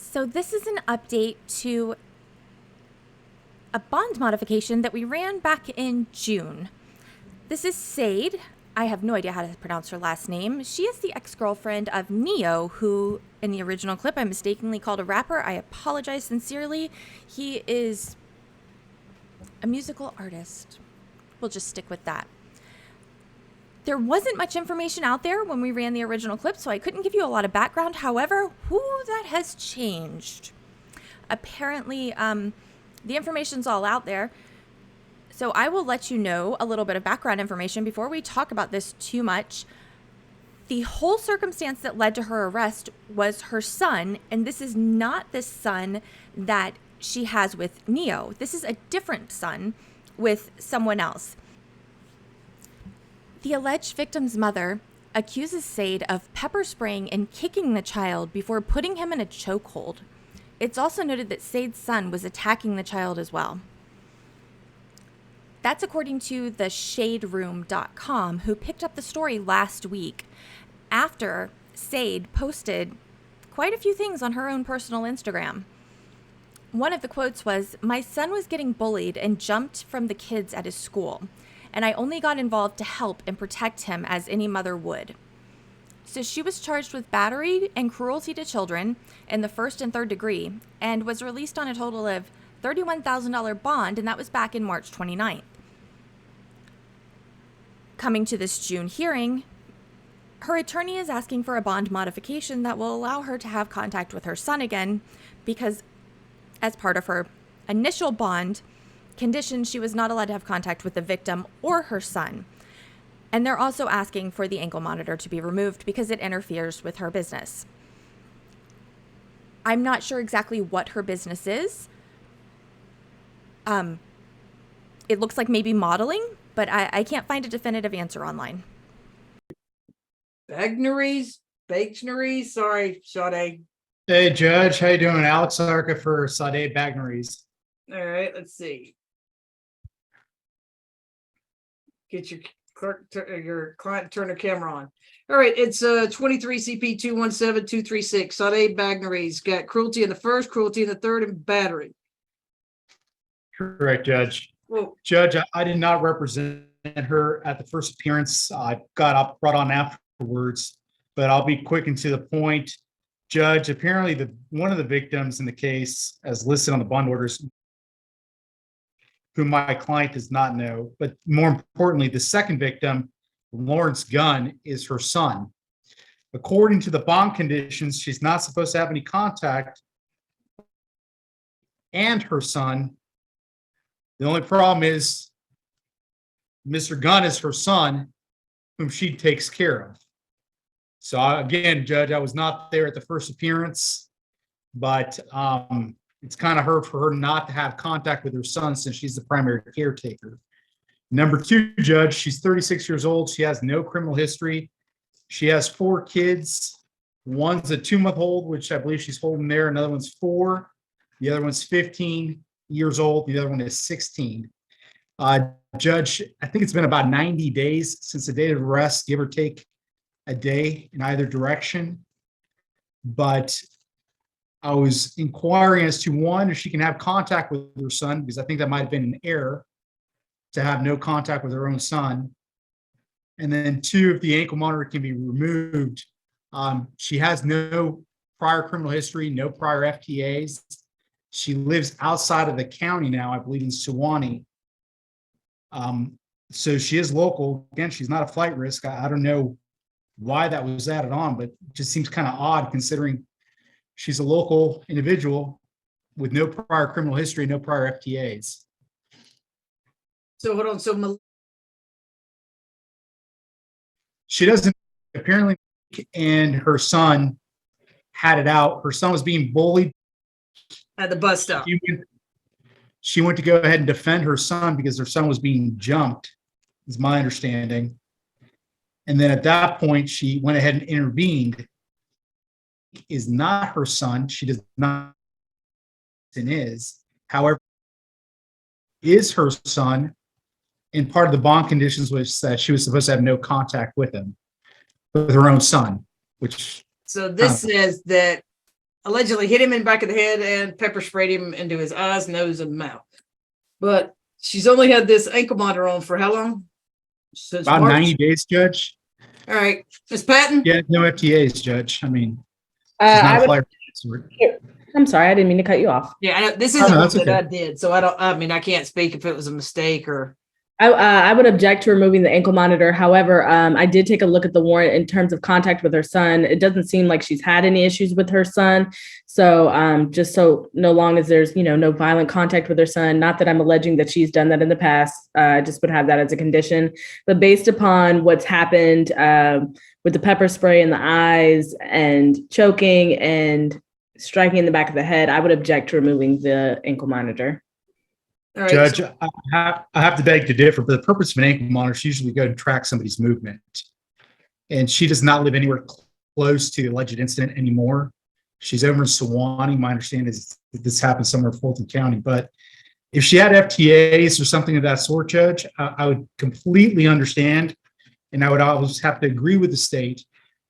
So this is an update to a bond modification that we ran back in June. This is Sade. I have no idea how to pronounce her last name. She is the ex-girlfriend of Neo, who in the original clip I mistakenly called a rapper. I apologize sincerely. He is a musical artist. We'll just stick with that. There wasn't much information out there when we ran the original clip, so I couldn't give you a lot of background. However, that has changed. Apparently, the information's all out there. So I will let you know a little bit of background information before we talk about this too much. The whole circumstance that led to her arrest was her son, and this is not the son that she has with Neo. This is a different son with someone else. The alleged victim's mother accuses Sade of pepper spraying and kicking the child before putting him in a chokehold. It's also noted that Sade's son was attacking the child as well. That's according to the shaderoom.com, who picked up the story last week after Sade posted quite a few things on her own personal Instagram. One of the quotes was, "My son was getting bullied and jumped from the kids at his school, and I only got involved to help and protect him as any mother would." So she was charged with battery and cruelty to children in the first and third degree and was released on a total of $31,000 bond, and that was back in March 29th. Coming to this June hearing, her attorney is asking for a bond modification that will allow her to have contact with her son again because as part of her initial bond condition, she was not allowed to have contact with the victim or her son. And they're also asking for the ankle monitor to be removed because it interferes with her business. I'm not sure exactly what her business is. It looks like maybe modeling, but I can't find a definitive answer online. Bagnerise, sorry, Sade. Hey, Judge. How you doing? Alex Arca for Sade Bagnerise. All right, let's see. Get your client turn the camera on. All right, it's 23 CP 217236. Sade Bagnerise got cruelty in the first, cruelty in the third, and battery. Correct, Judge. Well, Judge, I did not represent her at the first appearance. I got brought on afterwards, but I'll be quick and to the point. Judge, apparently one of the victims in the case, as listed on the bond orders, whom my client does not know, but more importantly, the second victim, Lawrence Gunn, is her son. According to the bond conditions, she's not supposed to have any contact and her son. The only problem is Mr. Gunn is her son, whom she takes care of. So again, Judge, I was not there at the first appearance, but it's kind of hard for her not to have contact with her son since she's the primary caretaker. Number two, Judge, she's 36 years old. She has no criminal history. She has 4 kids. One's a 2-month-old, which I believe she's holding there. Another one's 4. The other one's 15 years old. The other one is 16. Judge, I think it's been about 90 days since the date of arrest, give or take a day in either direction. But I was inquiring as to one, if she can have contact with her son, because I think that might have been an error to have no contact with her own son. And then 2, if the ankle monitor can be removed. She has no prior criminal history, no prior FTAs. She lives outside of the county now, I believe in Suwannee. So she is local. Again, she's not a flight risk. I don't know why that was added on, but it just seems kind of odd considering she's a local individual with no prior criminal history, no prior FTAs. so hold on. So She doesn't apparently, and her son had it out. Her son was being bullied. at the bus stop. She went to go ahead and defend her son because her son was being jumped, is my understanding. And then at that point, she went ahead and intervened. Is not her son. She does not and is. However, is her son. And part of the bond conditions was that she was supposed to have no contact with him, with her own son, which. So this says that allegedly hit him in the back of the head and pepper sprayed him into his eyes, nose, and mouth. But she's only had this ankle monitor on for how long? Since About March? 90 days, Judge. All right, Ms. Patton? Yeah, no FTAs, Judge. I mean, she's I not a would, flyer. I'm sorry, I didn't mean to cut you off. Yeah, I know this Oh, isn't no, one that's that okay. I did, so I mean, I can't speak if it was a mistake or. I would object to removing the ankle monitor. However, I did take a look at the warrant in terms of contact with her son. It doesn't seem like she's had any issues with her son. So just so no long as there's, no violent contact with her son, not that I'm alleging that she's done that in the past, I just would have that as a condition. But based upon what's happened with the pepper spray in the eyes and choking and striking in the back of the head, I would object to removing the ankle monitor. All right, Judge, I have to beg to differ. For the purpose of an ankle monitor, it's usually go to track somebody's movement. And she does not live anywhere close to the alleged incident anymore. She's over in Sewanee. My understanding is that this happened somewhere in Fulton County. But if she had FTAs or something of that sort, Judge, I would completely understand. And I would always have to agree with the state.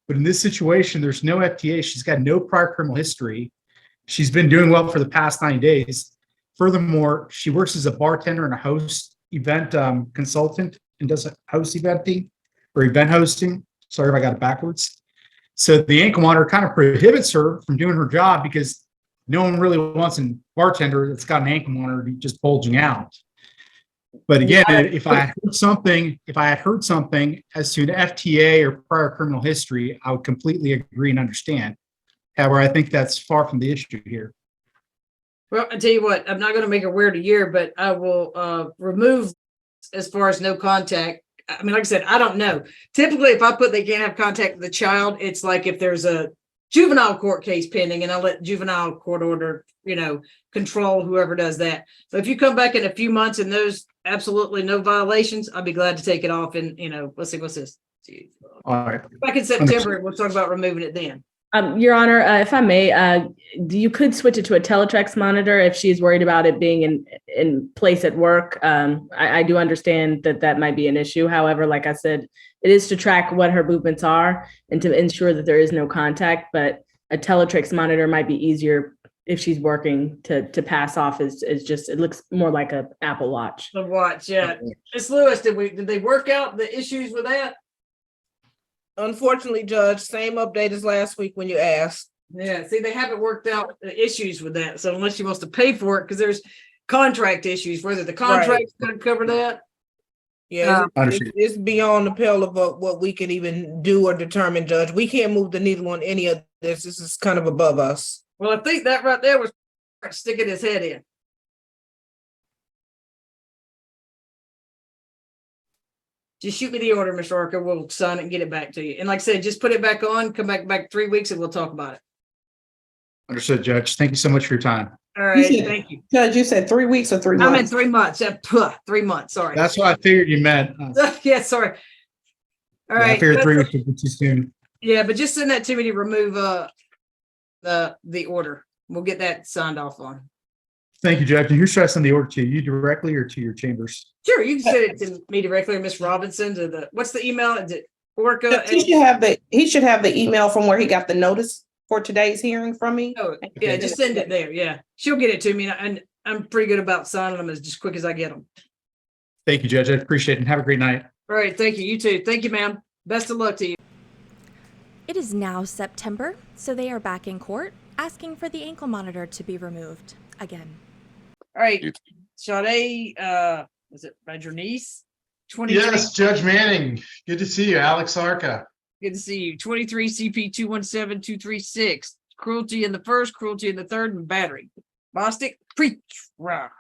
But in this situation, there's no FTA. She's got no prior criminal history. She's been doing well for the past 90 days. Furthermore, she works as a bartender and a host event consultant and does host eventing or event hosting. Sorry if I got it backwards. So the ankle monitor kind of prohibits her from doing her job because no one really wants a bartender that's got an ankle monitor just bulging out. But again, if I had heard something as to an FTA or prior criminal history, I would completely agree and understand. However, I think that's far from the issue here. well, I tell you what, I'm not going to make her wear it a year, but I will remove as far as no contact. I mean, like I said, I don't know. Typically, if I put they can't have contact with the child, it's like if there's a juvenile court case pending, and I'll let juvenile court order, control whoever does that. So if you come back in a few months and there's absolutely no violations, I'll be glad to take it off. And let's see, what's this? All right. Back in September, we'll talk about removing it then. Your Honor, if I may, you could switch it to a teletrax monitor if she's worried about it being in place at work. I do understand that might be an issue. However, like I said, it is to track what her movements are and to ensure that there is no contact. But a teletrax monitor might be easier if she's working to pass off. Is just, it looks more like a Apple Watch. The watch, yeah. Ms. Lewis, did they work out the issues with that? Unfortunately, Judge, same update as last week when you asked. Yeah, see, they haven't worked out the issues with that. So unless she wants to pay for it, because there's contract issues, whether the contract's going to cover that. Yeah, Understood. it's beyond the pale of what we can even do or determine, Judge. We can't move the needle on any of this. This is kind of above us. Well, I think that right there was sticking his head in. Just shoot me the order, Mr. Arca. We'll sign it and get it back to you. And like I said, just put it back on, come back 3 weeks and we'll talk about it. Understood, Judge. Thank you so much for your time. All right, said- thank you. Judge, you said 3 weeks or 3 I meant months? 3 months. 3 months, sorry. That's what I figured you meant. Yeah, sorry. All I right. figured 3 weeks would be too soon. Yeah, but just send that to me to remove the order. We'll get that signed off on. Thank you, Judge. And who should I send the order to? You directly or to your chambers? Sure, you can send it to me directly or Miss Robinson to what's the email? Is it Orca? He should have the email from where he got the notice for today's hearing from me. Oh, yeah, just send it there. Yeah, she'll get it to me, and I'm pretty good about signing them as just quick as I get them. Thank you, Judge. I appreciate it and have a great night. All right, thank you. You too. Thank you, ma'am. Best of luck to you. It is now September, so they are back in court asking for the ankle monitor to be removed again. All right, Sade, was it Bagnerise? 23. Yes, Judge Manning. Good to see you, Alex Arca. Good to see you. 23 CP 217236. Cruelty in the first, cruelty in the third, and battery. Bostic, preach. Rah.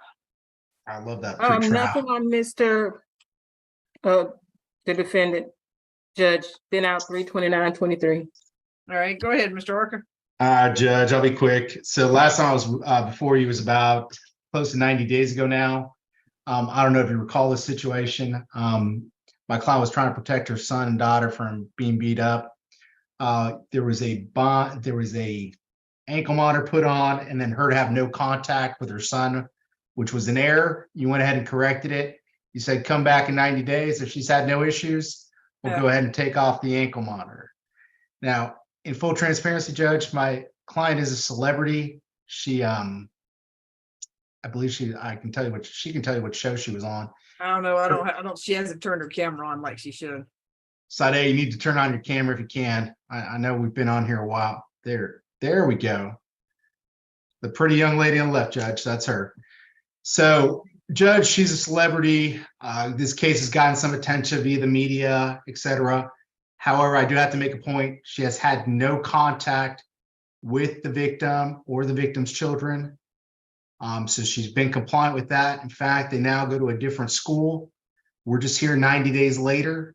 I love that pre-trial. Nothing on Mr. The defendant, Judge, been out 3/29/23. All right, go ahead, Mr. Arca. Judge, I'll be quick. So last time I was before you was about close to 90 days ago now. I don't know if you recall this situation. My client was trying to protect her son and daughter from being beat up. There was a ankle monitor put on, and then her to have no contact with her son, which was an error. You went ahead and corrected it. You said come back in 90 days. If she's had no issues, we'll go ahead and take off the ankle monitor. Now, in full transparency, Judge, my client is a celebrity. She, I believe I can tell you she can tell you what show she was on. I don't know. She hasn't turned her camera on like she should. Sade, you need to turn on your camera if you can. I know we've been on here a while. There we go. The pretty young lady on the left, Judge, that's her. So, Judge, she's a celebrity. This case has gotten some attention via the media, etc. However, I do have to make a point. She has had no contact with the victim or the victim's children. So she's been compliant with that. In fact, they now go to a different school. We're just here 90 days later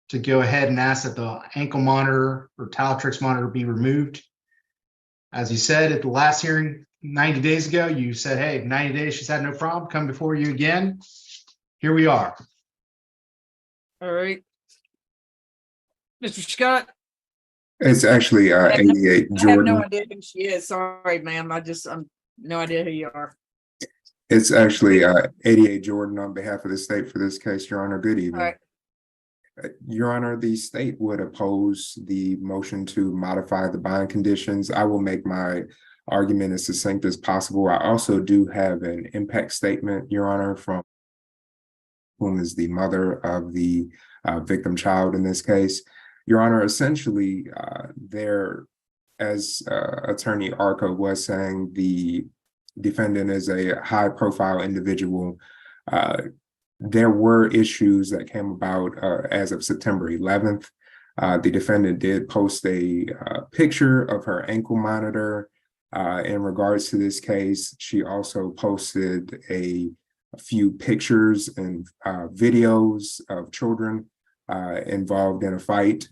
to go ahead and ask that the ankle monitor or Talatrix monitor be removed. As you said at the last hearing 90 days ago, you said, hey, 90 days, she's had no problem, come before you again. Here we are. All right. Mr. Scott, It's actually I have no- 88 I have no Jordan. idea who she is. Sorry, ma'am. I'm no idea who you are. It's actually 88 Jordan on behalf of the state for this case, Your Honor. Good All evening. right. Your Honor, the state would oppose the motion to modify the bond conditions. I will make my argument as succinct as possible. I also do have an impact statement, Your Honor, from whom is the mother of the victim child in this case. Your Honor, essentially, as Attorney Arca was saying, the defendant is a high-profile individual. There were issues that came about as of September 11th. The defendant did post a picture of her ankle monitor in regards to this case. She also posted a few pictures and videos of children involved in a fight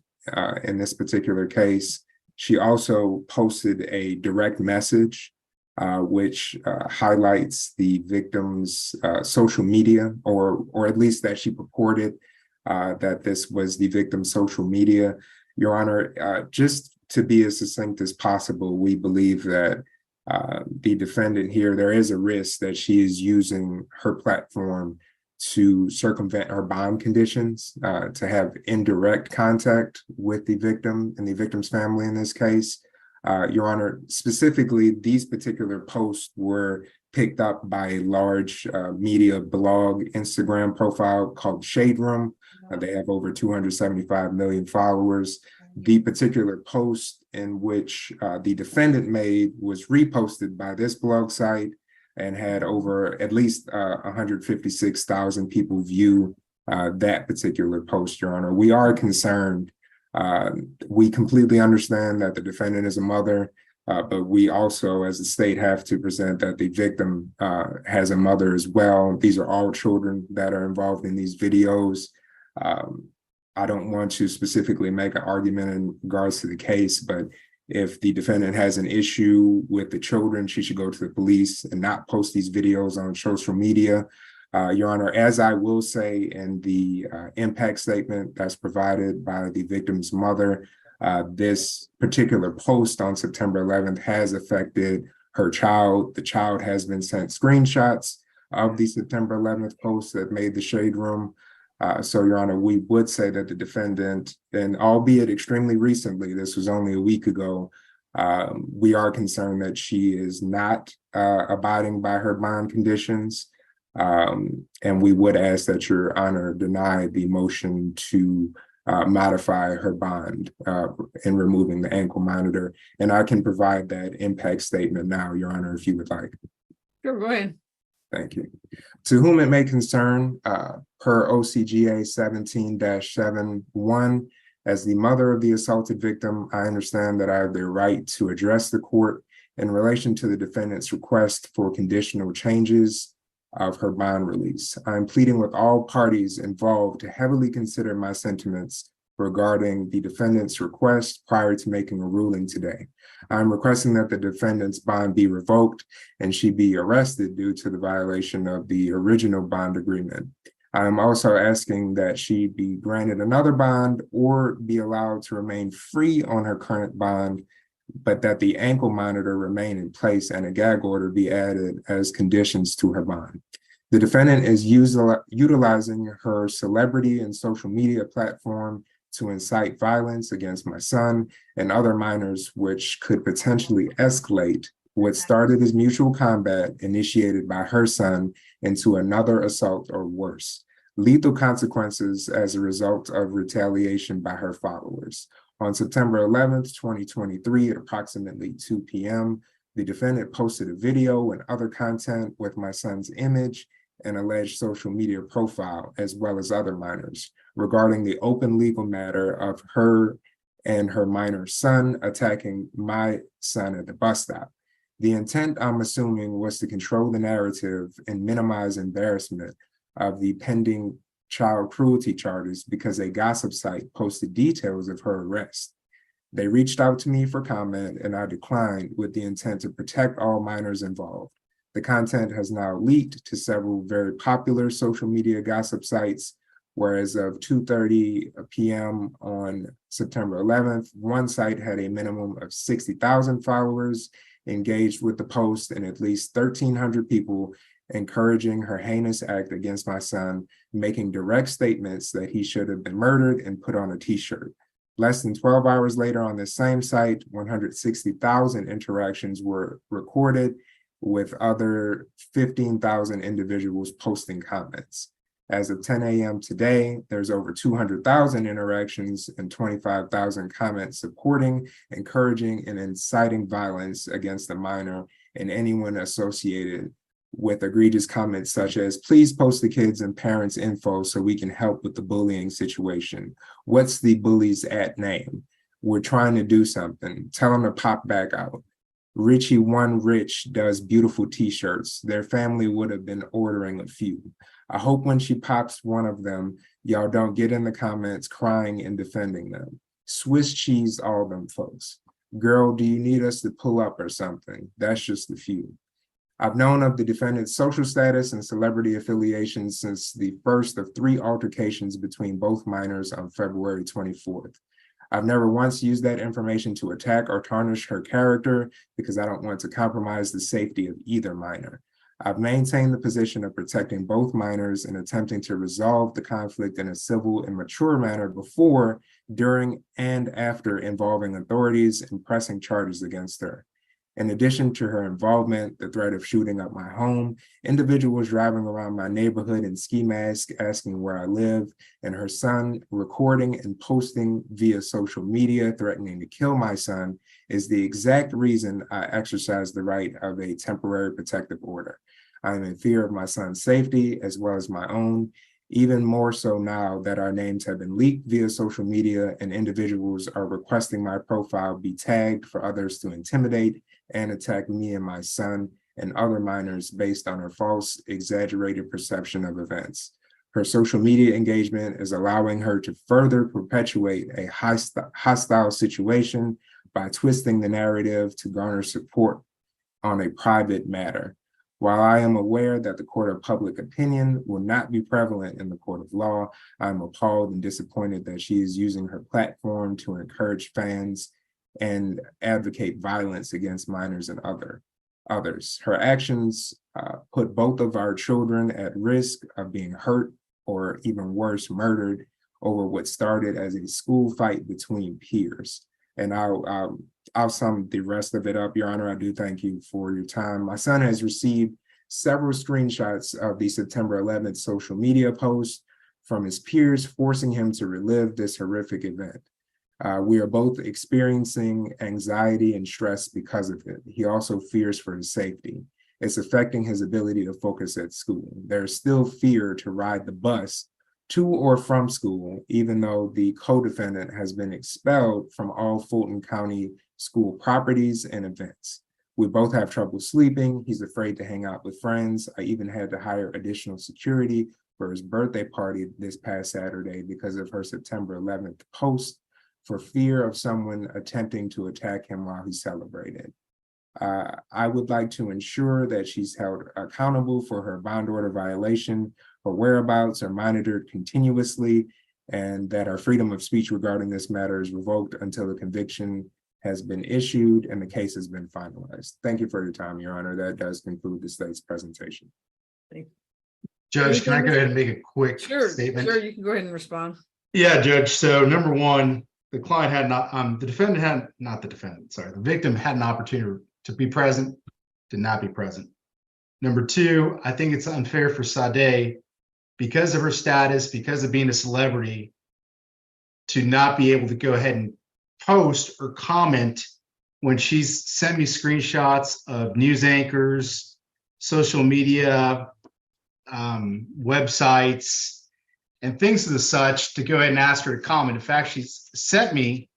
in this particular case. She also posted a direct message which highlights the victim's social media, or at least that she purported that this was the victim's social media. Your Honor, just to be as succinct as possible, we believe that the defendant here, there is a risk that she is using her platform to circumvent her bond conditions, to have indirect contact with the victim and the victim's family in this case. Your Honor, specifically, these particular posts were picked up by a large media blog Instagram profile called Shade Room. They have over 275 million followers. The particular post in which the defendant made was reposted by this blog site and had over at least 156,000 people view that particular post, Your Honor. We are concerned. We completely understand that the defendant is a mother, but we also, as the state, have to present that the victim has a mother as well. These are all children that are involved in these videos. I don't want to specifically make an argument in regards to the case, but if the defendant has an issue with the children, she should go to the police and not post these videos on social media. Your Honor, as I will say in the impact statement that's provided by the victim's mother, this particular post on September 11th has affected her child. The child has been sent screenshots of the September 11th post that made the Shade Room. So, Your Honor, we would say that the defendant, and albeit extremely recently, this was only a week ago, we are concerned that she is not abiding by her bond conditions. And we would ask that Your Honor deny the motion to modify her bond in removing the ankle monitor. And I can provide that impact statement now, Your Honor, if you would like. Sure, go ahead. Thank you. To whom it may concern, per OCGA 17-7-1, as the mother of the assaulted victim, I understand that I have the right to address the court in relation to the defendant's request for conditional changes of her bond release. I'm pleading with all parties involved to heavily consider my sentiments regarding the defendant's request prior to making a ruling today. I'm requesting that the defendant's bond be revoked and she be arrested due to the violation of the original bond agreement. I'm also asking that she be granted another bond or be allowed to remain free on her current bond, but that the ankle monitor remain in place and a gag order be added as conditions to her bond. The defendant is utilizing her celebrity and social media platform to incite violence against my son and other minors, which could potentially escalate what started as mutual combat initiated by her son into another assault or worse. Lethal consequences as a result of retaliation by her followers. On September 11th, 2023, at approximately 2 p.m., the defendant posted a video and other content with my son's image and alleged social media profile, as well as other minors, regarding the open legal matter of her and her minor son attacking my son at the bus stop. The intent, I'm assuming, was to control the narrative and minimize embarrassment of the pending child cruelty charges because a gossip site posted details of her arrest. They reached out to me for comment and I declined with the intent to protect all minors involved. The content has now leaked to several very popular social media gossip sites, whereas of 2:30 p.m. on September 11th, one site had a minimum of 60,000 followers engaged with the post and at least 1,300 people encouraging her heinous act against my son, making direct statements that he should have been murdered and put on a t-shirt. Less than 12 hours later on this same site, 160,000 interactions were recorded with other 15,000 individuals posting comments. As of 10 a.m. today, there's over 200,000 interactions and 25,000 comments supporting, encouraging, and inciting violence against the minor and anyone associated with egregious comments such as, please post the kids and parents info so we can help with the bullying situation. What's the bully's at name? We're trying to do something. Tell them to pop back out. Richie One Rich does beautiful t-shirts. Their family would have been ordering a few. I hope when she pops one of them, y'all don't get in the comments crying and defending them. Swiss cheese all them folks. Girl, do you need us to pull up or something? That's just a few. I've known of the defendant's social status and celebrity affiliations since the first of 3 altercations between both minors on February 24th. I've never once used that information to attack or tarnish her character because I don't want to compromise the safety of either minor. I've maintained the position of protecting both minors and attempting to resolve the conflict in a civil and mature manner before, during, and after involving authorities and pressing charges against her. In addition to her involvement, the threat of shooting up my home, individuals driving around my neighborhood in ski masks asking where I live, and her son recording and posting via social media threatening to kill my son is the exact reason I exercise the right of a temporary protective order. I am in fear of my son's safety as well as my own, even more so now that our names have been leaked via social media and individuals are requesting my profile be tagged for others to intimidate and attack me and my son and other minors based on her false, exaggerated perception of events. Her social media engagement is allowing her to further perpetuate a hostile situation by twisting the narrative to garner support on a private matter. While I am aware that the court of public opinion will not be prevalent in the court of law, I'm appalled and disappointed that she is using her platform to encourage fans and advocate violence against minors and others. Her actions put both of our children at risk of being hurt or even worse, murdered over what started as a school fight between peers. And I'll sum the rest of it up, Your Honor. I do thank you for your time. My son has received several screenshots of the September 11th social media post from his peers, forcing him to relive this horrific event. We are both experiencing anxiety and stress because of it. He also fears for his safety. It's affecting his ability to focus at school. There's still fear to ride the bus to or from school, even though the co-defendant has been expelled from all Fulton County school properties and events. We both have trouble sleeping. He's afraid to hang out with friends. I even had to hire additional security for his birthday party this past Saturday because of her September 11th post for fear of someone attempting to attack him while he celebrated. I would like to ensure that she's held accountable for her bond order violation. Her whereabouts are monitored continuously, and that our freedom of speech regarding this matter is revoked until the conviction has been issued and the case has been finalized. Thank you for your time, Your Honor. That does conclude the state's presentation. Judge, can I go ahead and make a quick Sure, statement? sure, you can go ahead and respond. Yeah, Judge. So number one, the client had not, the defendant had, not the defendant, sorry, the victim had an opportunity to be present, did not be present. Number two, I think it's unfair for Sade, because of her status, because of being a celebrity, to not be able to go ahead and post or comment when she's sent me screenshots of news anchors, social media, websites, and things of the such, to go ahead and ask her to comment. In fact, she's sent me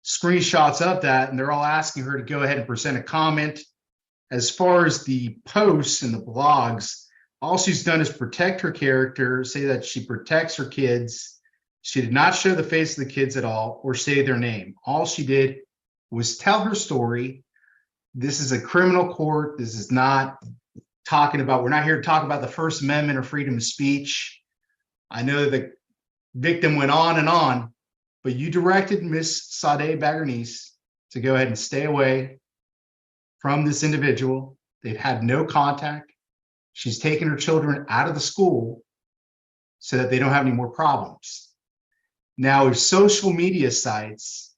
screenshots of that, and they're all asking her to go ahead and present a comment. As far as the posts and the blogs, all she's done is protect her character, say that she protects her kids. She did not show the face of the kids at all or say their name. All she did was tell her story. This is a criminal court. This is not talking about, we're not here to talk about the First Amendment or freedom of speech. I know the victim went on, but you directed Miss Sade Bagnerise to go ahead and stay away from this individual. They've had no contact. She's taken her children out of the school so that they don't have any more problems. Now, if social media sites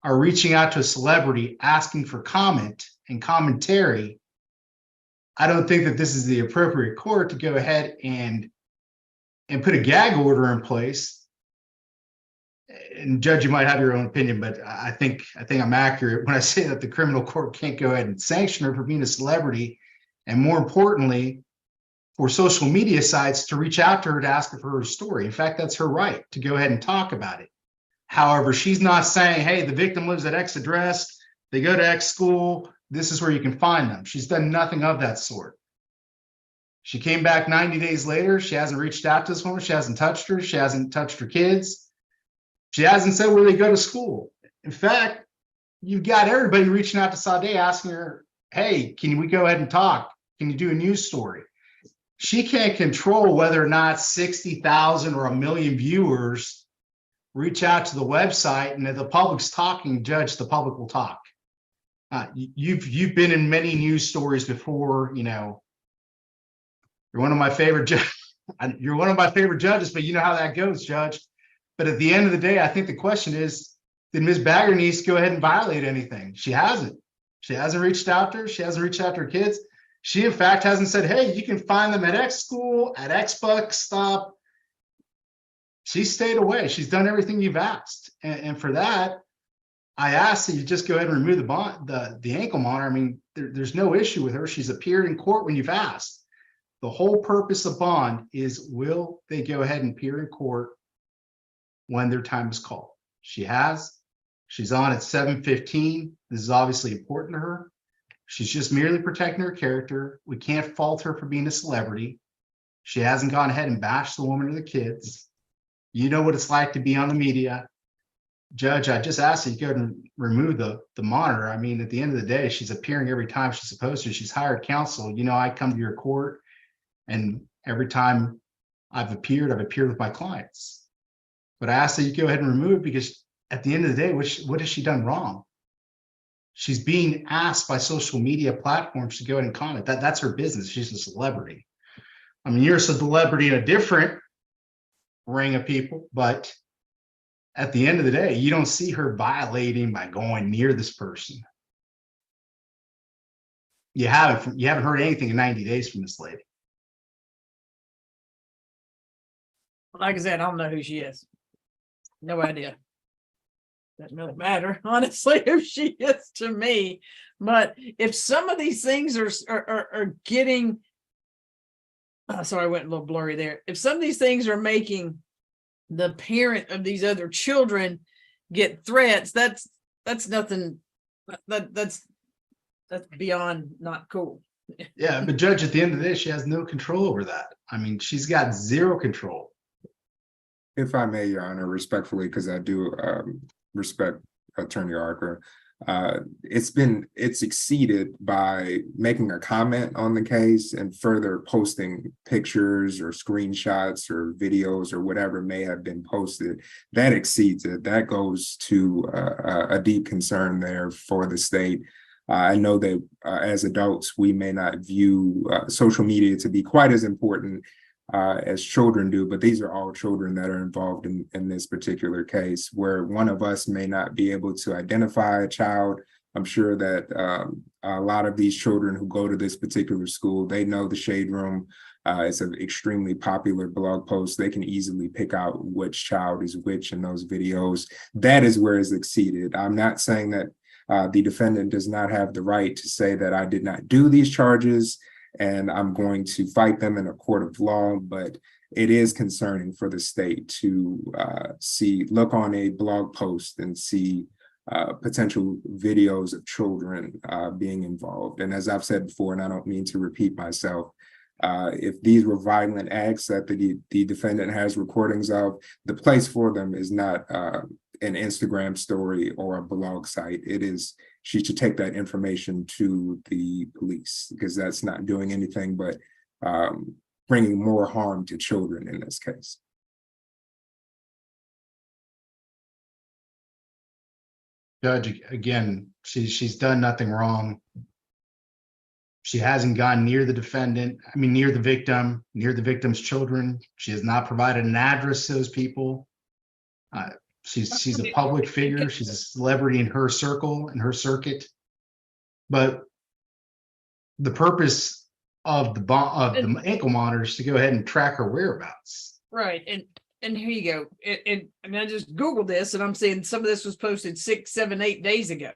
are reaching out to a celebrity asking for comment and commentary, I don't think that this is the appropriate court to go ahead and put a gag order in place. And Judge, you might have your own opinion, but I think I'm accurate when I say that the criminal court can't go ahead and sanction her for being a celebrity, and more importantly, for social media sites to reach out to her to ask her for her story. In fact, that's her right to go ahead and talk about it. However, she's not saying, hey, the victim lives at X address, they go to X school, this is where you can find them. She's done nothing of that sort. She came back 90 days later. She hasn't reached out to this woman. She hasn't touched her. She hasn't touched her kids. She hasn't said where they go to school. In fact, you've got everybody reaching out to Sade asking her, hey, can we go ahead and talk? Can you do a news story? She can't control whether or not 60,000 or 1 million viewers reach out to the website, and if the public's talking, Judge, the public will talk. You've been in many news stories before. You know, you're one of my favorite you're one of my favorite judges, but you know how that goes, Judge. But at the end of the day, I think the question is, did Ms. Bagnerise go ahead and violate anything? She hasn't. She hasn't reached out to her. She hasn't reached out to her kids. She, in fact, hasn't said, hey, you can find them at X school, at X buck stop. She stayed away. She's done everything you've asked. And for that, I asked that you just go ahead and remove the ankle monitor. I mean, there's no issue with her. She's appeared in court when you've asked. The whole purpose of bond is, will they go ahead and appear in court when their time is called? She has. She's on at 7:15. This is obviously important to her. She's just merely protecting her character. We can't fault her for being a celebrity. She hasn't gone ahead and bashed the woman or the kids. You know what it's like to be on the media. Judge, I just asked that you go ahead and remove the monitor. I mean, at the end of the day, she's appearing every time she's supposed to. She's hired counsel. You know, I come to your court, and every time I've appeared with my clients. But I asked that you go ahead and remove it, because at the end of the day, what has she done wrong? She's being asked by social media platforms to go ahead and comment. That's her business. She's a celebrity. I mean, you're a celebrity in a different ring of people, but at the end of the day, you don't see her violating by going near this person. You haven't heard anything in 90 days from this lady. Like I said, I don't know who she is. No idea. Doesn't really matter, honestly, if she is to me. But if some of these things are getting, sorry, I went a little blurry there. If some of these things are making the parent of these other children get threats, that's nothing. That's beyond not cool. Yeah, but Judge, at the end of the day, she has no control over that. I mean, she's got zero control. If I may, Your Honor, respectfully, because I do respect Attorney Archer, it's exceeded by making a comment on the case and further posting pictures or screenshots or videos or whatever may have been posted. That exceeds it. That goes to a deep concern there for the state. I know that as adults, we may not view social media to be quite as important as children do, but these are all children that are involved in this particular case, where one of us may not be able to identify a child. I'm sure that a lot of these children who go to this particular school, they know the Shade Room. It's an extremely popular blog post. They can easily pick out which child is which in those videos. That is where it's exceeded. I'm not saying that the defendant does not have the right to say that I did not do these charges and I'm going to fight them in a court of law, but it is concerning for the state to look on a blog post and see potential videos of children being involved. And as I've said before, and I don't mean to repeat myself, if these were violent acts that the defendant has recordings of, the place for them is not an Instagram story or a blog site. It is, she should take that information to the police, because that's not doing anything but bringing more harm to children in this case. Judge, again, she's done nothing wrong. She hasn't gone near the defendant, near the victim, near the victim's children. She has not provided an address to those people. She's a public figure. She's a celebrity in her circle, in her circuit. But the purpose of the ankle monitor is to go ahead and track her whereabouts. Right. And here you go. I just Googled this and I'm seeing some of this was posted 6, 7, 8 days ago.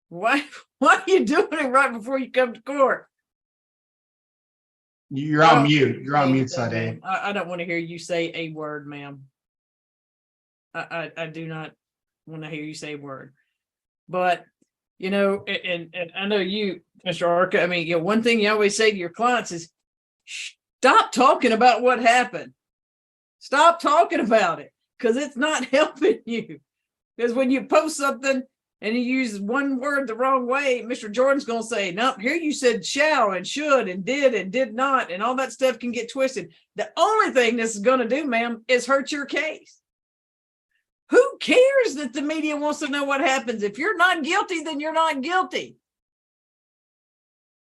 Why are you doing it right before you come to court? You're on mute. You're on mute, Sade. I don't want to hear you say a word, ma'am. I do not want to hear you say a word. But, and I know you, Mr. Arca, one thing you always say to your clients is, stop talking about what happened. Stop talking about it, because it's not helping you. Because when you post something and you use one word the wrong way, Mr. Jordan's going to say, no, here you said shall and should and did not, and all that stuff can get twisted. The only thing this is going to do, ma'am, is hurt your case. Who cares that the media wants to know what happens? If you're not guilty, then you're not guilty.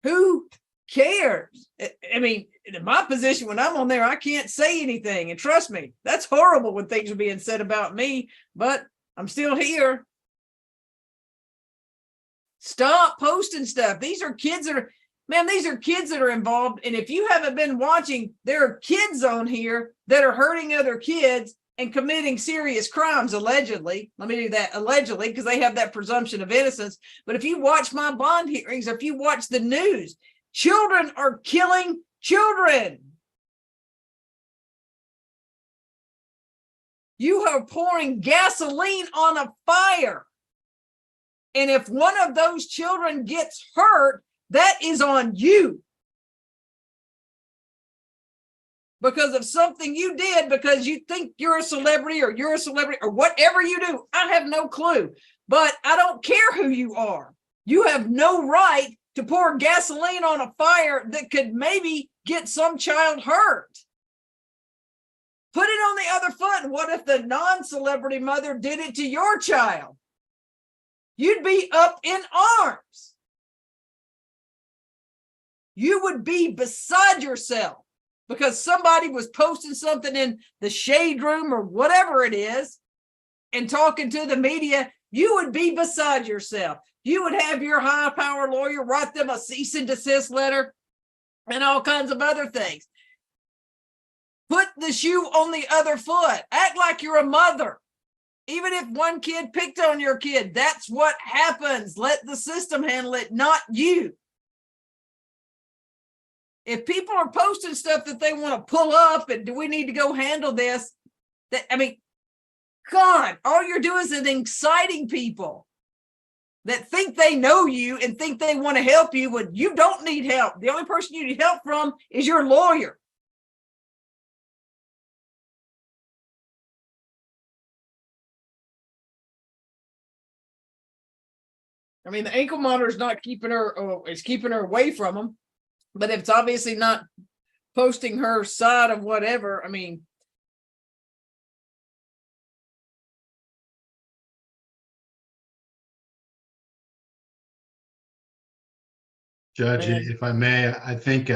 Who cares? In my position, when I'm on there, I can't say anything. And trust me, that's horrible when things are being said about me, but I'm still here. Stop posting stuff. These are kids that are involved. And if you haven't been watching, there are kids on here that are hurting other kids and committing serious crimes, allegedly. Let me do that, allegedly, because they have that presumption of innocence. But if you watch my bond hearings, if you watch the news, children are killing children. You are pouring gasoline on a fire. And if one of those children gets hurt, that is on you. Because of something you did, because you think you're a celebrity or whatever you do. I have no clue, but I don't care who you are. You have no right to pour gasoline on a fire that could maybe get some child hurt. Put it on the other foot. What if the non-celebrity mother did it to your child? You'd be up in arms. You would be beside yourself because somebody was posting something in the Shade Room or whatever it is and talking to the media. You would be beside yourself. You would have your high power lawyer write them a cease and desist letter and all kinds of other things. Put the shoe on the other foot. Act like you're a mother. Even if one kid picked on your kid, that's what happens. Let the system handle it, not you. If people are posting stuff that they want to pull up and do we need to go handle this? God, all you're doing is inciting people that think they know you and think they want to help you when you don't need help. The only person you need help from is your lawyer. The ankle monitor is not keeping her, it's keeping her away from them. But if it's obviously not posting her side of whatever, Judge, Man. if I may, I think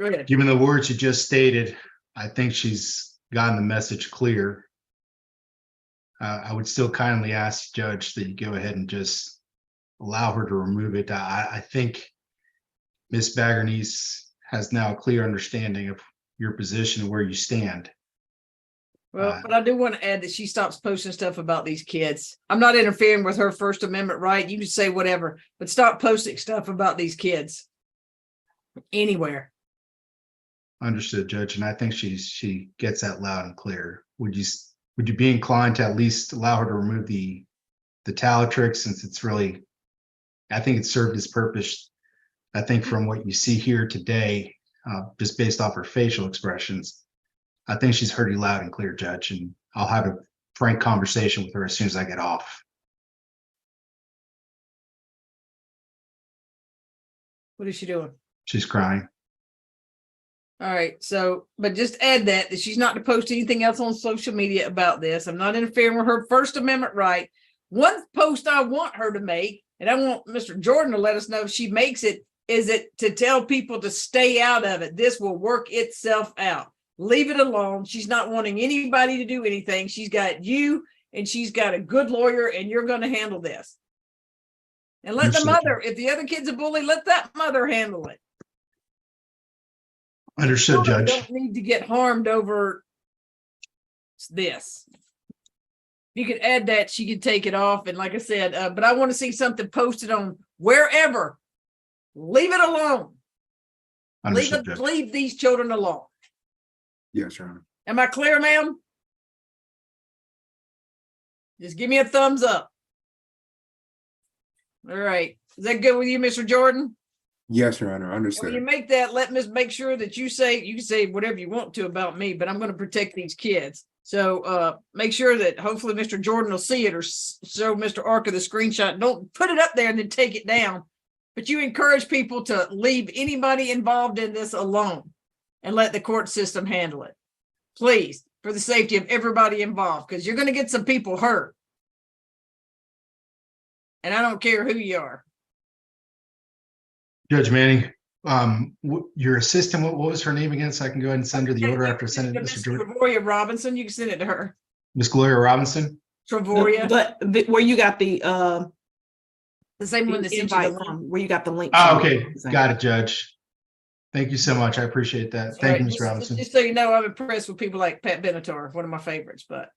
Go ahead. Given the words you just stated, I think she's gotten the message clear. I would still kindly ask Judge that you go ahead and just allow her to remove it. I think Ms. Bagnerise has now a clear understanding of your position and where you stand. Well, but I do want to add that she stops posting stuff about these kids. I'm not interfering with her First Amendment right. You can say whatever, but stop posting stuff about these kids anywhere. Understood, Judge, and I think she gets that loud and clear. Would you be inclined to at least allow her to remove the towel trick, since it's really, I think it served its purpose. I think from what you see here today, just based off her facial expressions, I think she's heard you loud and clear, Judge, and I'll have a frank conversation with her as soon as I get off. What is she doing? She's crying. All right. So, but just add that she's not to post anything else on social media about this. I'm not interfering with her First Amendment right. One post I want her to make, and I want Mr. Jordan to let us know if she makes it, is it to tell people to stay out of it. This will work itself out. Leave it alone. She's not wanting anybody to do anything. She's got you and she's got a good lawyer, and you're going to handle this. And let the Understood. mother, if the other kid's a bully, let that mother handle it. Understood, Children Judge. don't need to get harmed over this. You could add that, she could take it off. And like I said, but I want to see something posted on wherever. Leave it alone. Understood, Judge. Leave these children alone. Yes, Your Honor. Am I clear, ma'am? Just give me a thumbs up. All right. Is that good with you, Mr. Jordan? Yes, Your Honor. When Understood. you make that, let me make sure that you can say whatever you want to about me, but I'm going to protect these kids. So make sure that hopefully Mr. Jordan will see it, or show Mr. Arca the screenshot. Don't put it up there and then take it down. But you encourage people to leave anybody involved in this alone and let the court system handle it. Please, for the safety of everybody involved, because you're going to get some people hurt. And I don't care who you are. Judge Manning, your assistant, what was her name again? So I can go ahead and send her the order after sending it to Mr. Jordan. Travoria Robinson, you can send it to her. Miss Gloria Robinson? Travoria, Where you got the the same one that sent you the invite link. from, where you got the link. Oh, from. okay. Got it, Judge. Thank you so much. I appreciate that. Thank you, Ms. Robinson. Just so you know, I'm impressed with people like Pat Benatar, one of my favorites, but.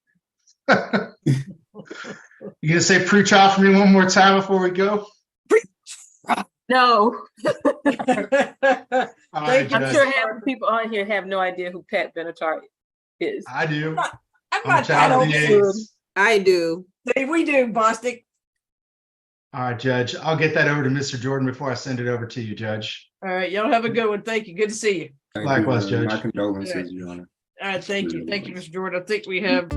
You gonna say preach off for me one more time before we go? No, All right, you. I'm Judge. sure half the people on here have no idea who Pat Benatar is. I do. I'm I'm a not that child of old. the 80s. I do. See, we do, Bostic. All right, Judge. I'll get that over to Mr. Jordan before I send it over to you, Judge. All right, y'all have a good one. Thank you. Good to see you. Thank Likewise, you. Judge. My condolences, Your Honor. All right, thank you. Thank you, Mr. Jordan. I think we have